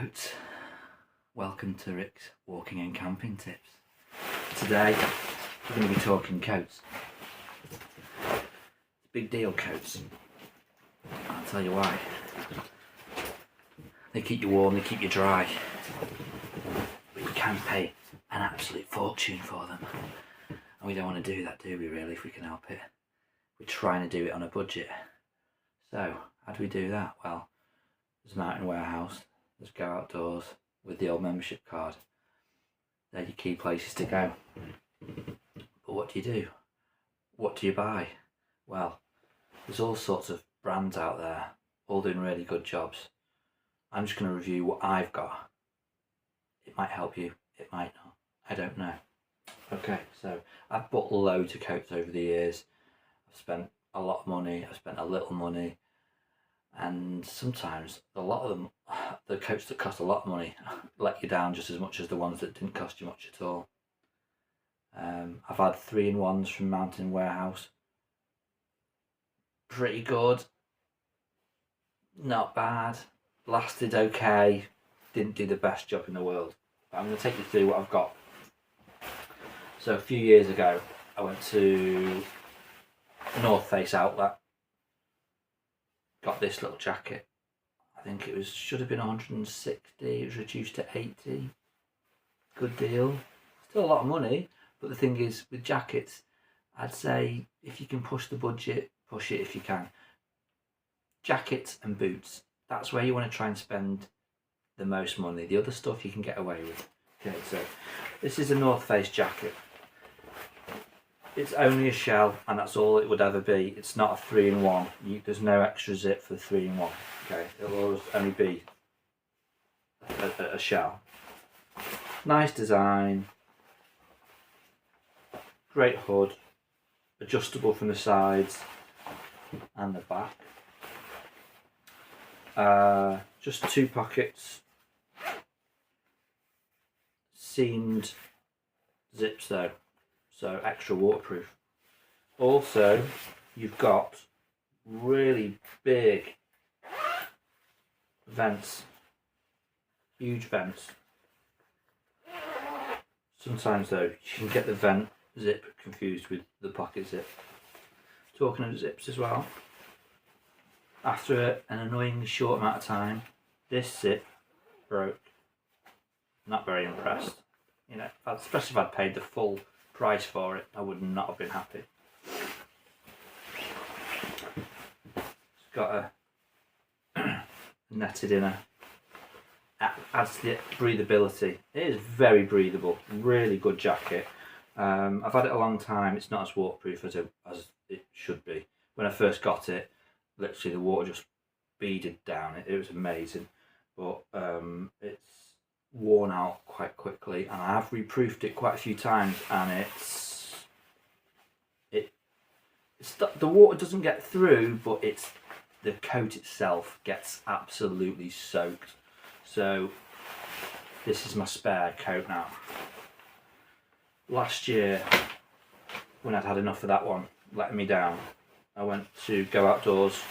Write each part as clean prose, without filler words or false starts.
coats. Welcome to Rick's Walking and Camping Tips. Today we're going to be talking coats. Big deal, coats. I'll tell you why. They keep you warm, they keep you dry. But you can pay an absolute fortune for them. And we don't want to do that, do we really, if we can help it? We're trying to do it on a budget. So, how do we do that? Well, there's Mountain Warehouse, there's Go Outdoors with the old membership card. They're your key places to go. But what do you do? What do you buy? Well, there's all sorts of brands out there, all doing really good jobs. I'm just going to review what I've got. It might help you, it might not. I don't know. Okay, so I've bought loads of coats over the years. I've spent a lot of money, I've spent a little money. And sometimes a lot of them, the coats that cost a lot of money, let you down just as much as the ones that didn't cost you much at all. I've had 3-in-1s from Mountain Warehouse. Pretty good. Not bad. Lasted okay. Didn't do the best job in the world. But I'm going to take you through what I've got. So a few years ago, I went to North Face outlet. Got this little jacket. I think it should have been 160. It was reduced to 80. Good deal. Still a lot of money, but the thing is, with jackets, I'd say if you can push the budget, push it if you can. Jackets and boots. That's where you want to try and spend the most money. The other stuff you can get away with. Okay, so this is a North Face jacket. It's only a shell, and that's all it would ever be. It's not a 3-in-1. There's no extra zip for the 3-in-1. Okay, it'll always only be a shell. Nice design. Great hood. Adjustable from the sides and the back. Just 2 pockets. Seamed zips though. So extra waterproof. Also, you've got really big vents, huge vents. Sometimes though, you can get the vent zip confused with the pocket zip. Talking of zips as well, after an annoyingly short amount of time, this zip broke. Not very impressed. You know, especially if I'd paid the full price for it, I would not have been happy. It's got a netted inner. Adds to the breathability. It is very breathable. Really good jacket. I've had it a long time. It's not as waterproof as it should be. When I first got it, literally the water just beaded down. It was amazing, but it's worn out quite quickly, and I have reproofed it quite a few times, and the water doesn't get through, but the coat itself gets absolutely soaked. So this is my spare coat now. Last year, when I'd had enough of that one letting me down, I went to Go Outdoors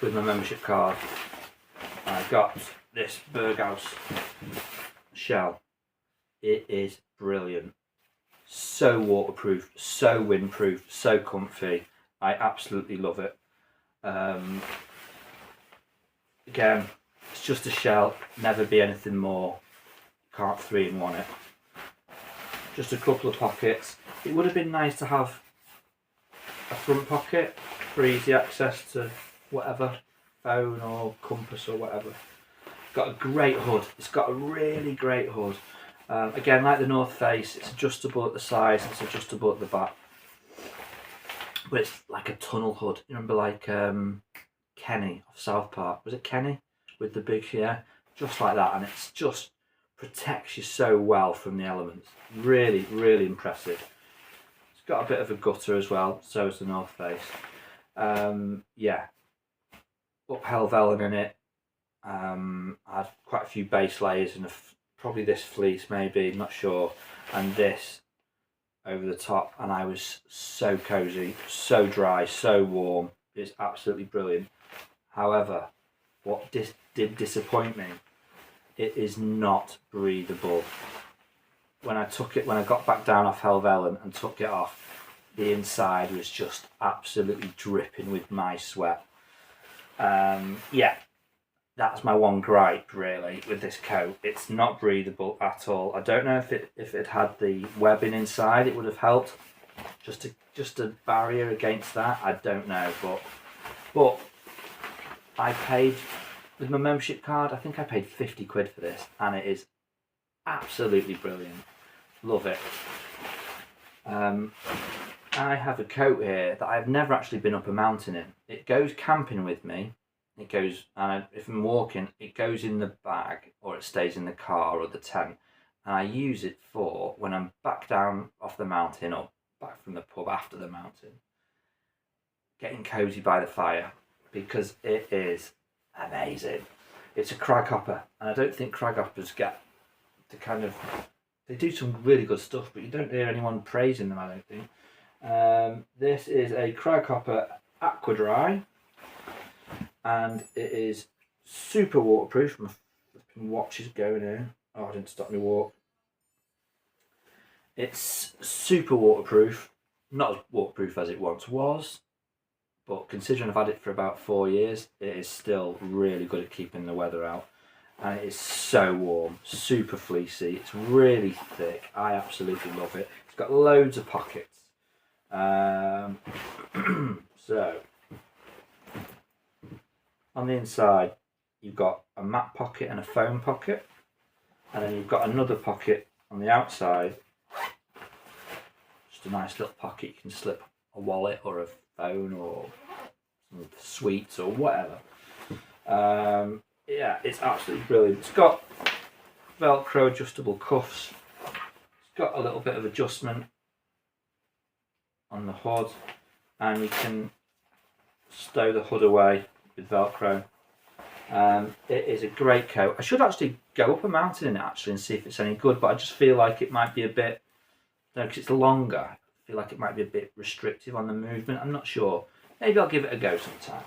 with my membership card. I got this Berghaus shell. It is brilliant. So waterproof, so windproof, so comfy. I absolutely love it. Again, it's just a shell, never be anything more. Can't 3-in-1 it. Just a couple of pockets. It would have been nice to have a front pocket for easy access to whatever, phone or compass or whatever. Got a great hood. It's got a really great hood. Again, like the North Face, it's adjustable at the sides, it's adjustable at the back. But it's like a tunnel hood. You remember like Kenny of South Park? Was it Kenny? With the big, yeah? Just like that. And it's just protects you so well from the elements. Really, really impressive. It's got a bit of a gutter as well. So is the North Face. Yeah. Uphell vellum in it. I had quite a few base layers and probably this fleece maybe, not sure, and this over the top, and I was so cozy, so dry, so warm. It's absolutely brilliant. However, what did disappoint me, it is not breathable. When I got back down off Helvellyn and took it off, the inside was just absolutely dripping with my sweat. Yeah, that's my one gripe really with this coat. It's not breathable at all. I don't know if it had the webbing inside, it would have helped. Just a barrier against that. I don't know, but I paid with my membership card. I think I paid 50 quid for this, and it is absolutely brilliant. Love it. I have a coat here that I've never actually been up a mountain in. It goes camping with me. It goes, and if I'm walking, it goes in the bag or it stays in the car or the tent. And I use it for when I'm back down off the mountain or back from the pub after the mountain, getting cozy by the fire, because it is amazing. It's a Kraghopper, and I don't think Kraghoppers get the kind of, they do some really good stuff, but you don't hear anyone praising them, I don't think. This is a Kraghopper Aqua Dry, and it is super waterproof. My flipping watch is going in. Oh, I didn't stop me walk. It's super waterproof, not as waterproof as it once was, but considering I've had it for about 4 years, it is still really good at keeping the weather out. And it is so warm, super fleecy, it's really thick. I absolutely love it. It's got loads of pockets. So, on the inside, you've got a mat pocket and a foam pocket, and then you've got another pocket on the outside. Just a nice little pocket. You can slip a wallet or a phone or some sweets or whatever. Yeah, it's absolutely brilliant. It's got Velcro adjustable cuffs. It's got a little bit of adjustment on the hood, and you can stow the hood away with Velcro. It is a great coat. I should actually go up a mountain in it actually and see if it's any good, but I just feel like it might be a bit, because it's longer, I feel like it might be a bit restrictive on the movement. I'm not sure. Maybe I'll give it a go sometime.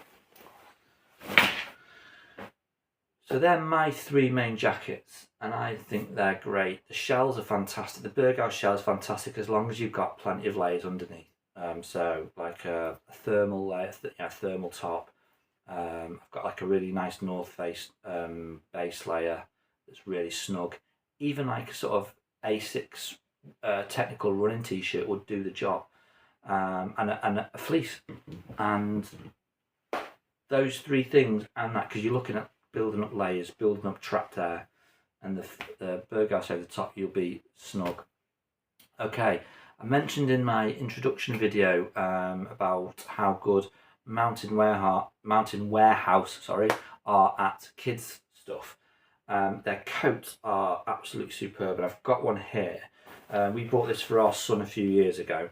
So they're my 3 main jackets, and I think they're great. The shells are fantastic. The Berghaus shell is fantastic as long as you've got plenty of layers underneath. So like a thermal layer, thermal top. I've got like a really nice North Face base layer that's really snug. Even like a sort of Asics technical running t-shirt would do the job. And a fleece. And those 3 things, and that, because you're looking at building up layers, building up trapped air, and the Berghaus over the top, you'll be snug. Okay, I mentioned in my introduction video about how good Mountain Warehouse are at kids stuff. Their coats are absolutely superb, and I've got one here. We bought this for our son a few years ago.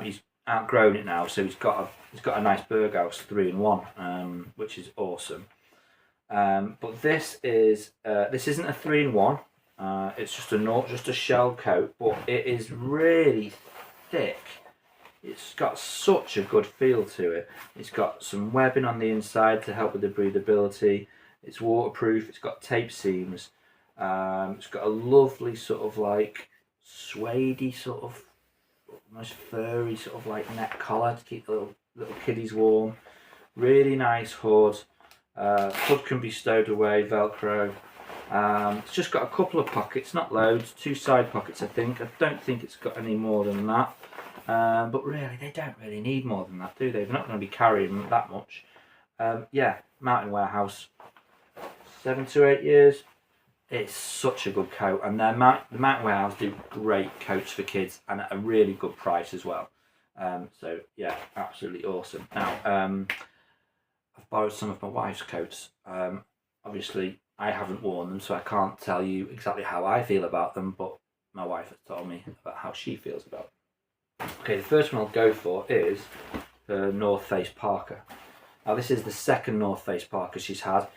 He's outgrown it now, so he's got a nice Berghaus 3-in-1, which is awesome. But this isn't a 3-in-1. It's just a shell coat, but it is really thick. It's got such a good feel to it. It's got some webbing on the inside to help with the breathability. It's waterproof. It's got tape seams. It's got a lovely sort of like suede-y sort of almost furry sort of like neck collar to keep the little kiddies warm. Really nice hood. Hood can be stowed away, Velcro. It's just got a couple of pockets, not loads, 2 side pockets I think. I don't think it's got any more than that. But really, they don't really need more than that, do they? They're not going to be carrying that much. Yeah, Mountain Warehouse, 7 to 8 years. It's such a good coat, and the Mountain Warehouse do great coats for kids and at a really good price as well. So yeah, absolutely awesome. Now, I've borrowed some of my wife's coats. Obviously, I haven't worn them, so I can't tell you exactly how I feel about them, but my wife has told me about how she feels about them. Okay, the first one I'll go for is the North Face Parker. Now, this is the second North Face Parker she's had.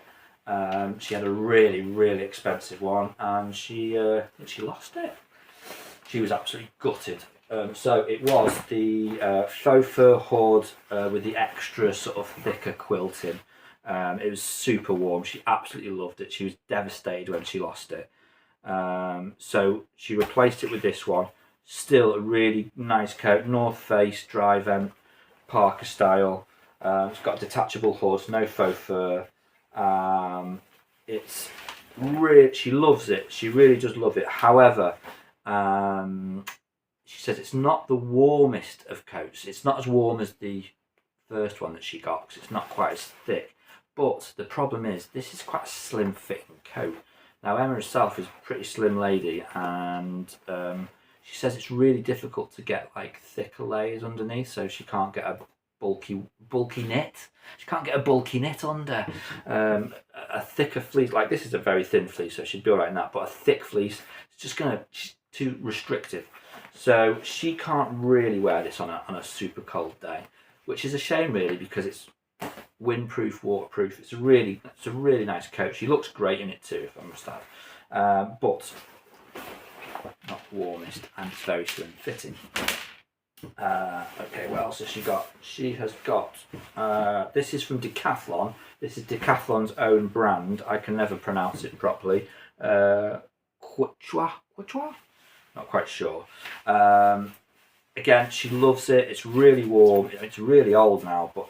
She had a really, really expensive one, and she lost it. She was absolutely gutted. So it was the faux fur hood with the extra sort of thicker quilting. It was super warm. She absolutely loved it. She was devastated when she lost it. So she replaced it with this one. Still a really nice coat, North Face dry vent, Parker style. It's got a detachable hood, no faux fur. It's really, she loves it. She really does love it. However, she says it's not the warmest of coats. It's not as warm as the first one that she got because it's not quite as thick. But the problem is, this is quite a slim fitting coat. Now Emma herself is a pretty slim lady, and she says it's really difficult to get like thicker layers underneath, so she can't get a bulky knit. She can't get a bulky knit under. A thicker fleece, like this is a very thin fleece, so she'd be alright in that, but a thick fleece, it's just she's too restrictive. So she can't really wear this on a super cold day, which is a shame really, because it's windproof, waterproof. It's a really nice coat. She looks great in it too, if I must add, but not warmest, and it's very slim fitting. Okay, what else has she got? She has got, this is from Decathlon. This is Decathlon's own brand. I can never pronounce it properly. Quechua? Not quite sure. Again, she loves it. It's really warm. It's really old now, but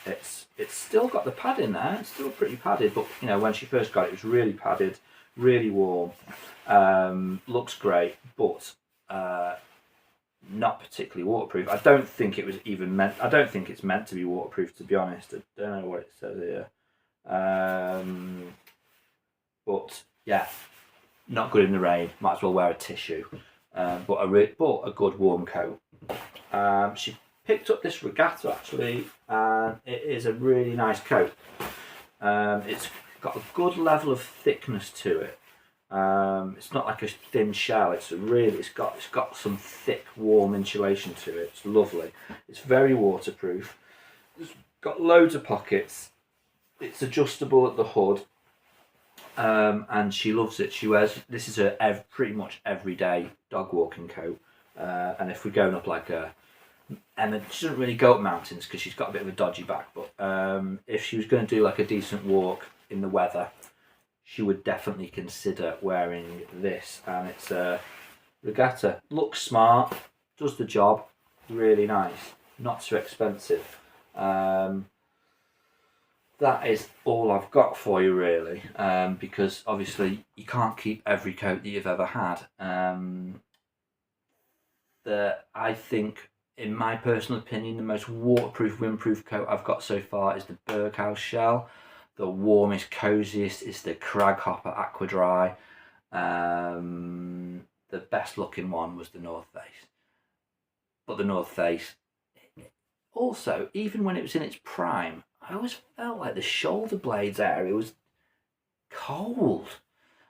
it's still got the padding there. It's still pretty padded, but you know, when she first got it, it was really padded, really warm. Looks great, but not particularly waterproof. I don't think it was even meant. I don't think it's meant to be waterproof, to be honest. I don't know what it says here. But yeah, not good in the rain. Might as well wear a tissue. But a good warm coat. She picked up this Regatta actually, and it is a really nice coat. It's got a good level of thickness to it. It's not like a thin shell. It's got some thick, warm insulation to it. It's lovely. It's very waterproof. It's got loads of pockets. It's adjustable at the hood. And she loves it. She wears this is her pretty much everyday dog walking coat. And if we're going up like Emma, she doesn't really go up mountains because she's got a bit of a dodgy back. But if she was going to do like a decent walk in the weather, she would definitely consider wearing this. And it's a Regatta. Looks smart, does the job, really nice, not too expensive. That is all I've got for you really, because obviously you can't keep every coat that you've ever had. I think, in my personal opinion, the most waterproof, windproof coat I've got so far is the Berghaus Shell. The warmest, coziest is the Kraghopper Aqua Dry. The best looking one was the North Face. But the North Face, also, even when it was in its prime, I always felt like the shoulder blades area was cold.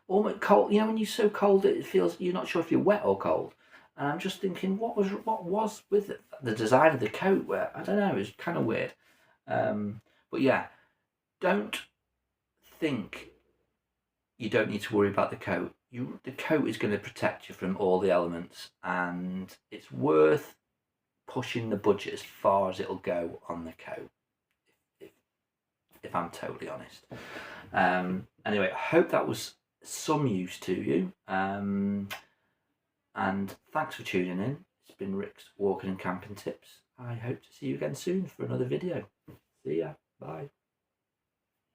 Almost cold, you know, when you're so cold it feels you're not sure if you're wet or cold. And I'm just thinking, what was with the design of the coat? Where I don't know, it was kind of weird. But yeah, don't think you don't need to worry about the coat. The coat is going to protect you from all the elements, and it's worth pushing the budget as far as it'll go on the coat, if I'm totally honest. Anyway, I hope that was some use to you. And thanks for tuning in. It's been Rick's Walking and Camping Tips. I hope to see you again soon for another video. See ya. Bye.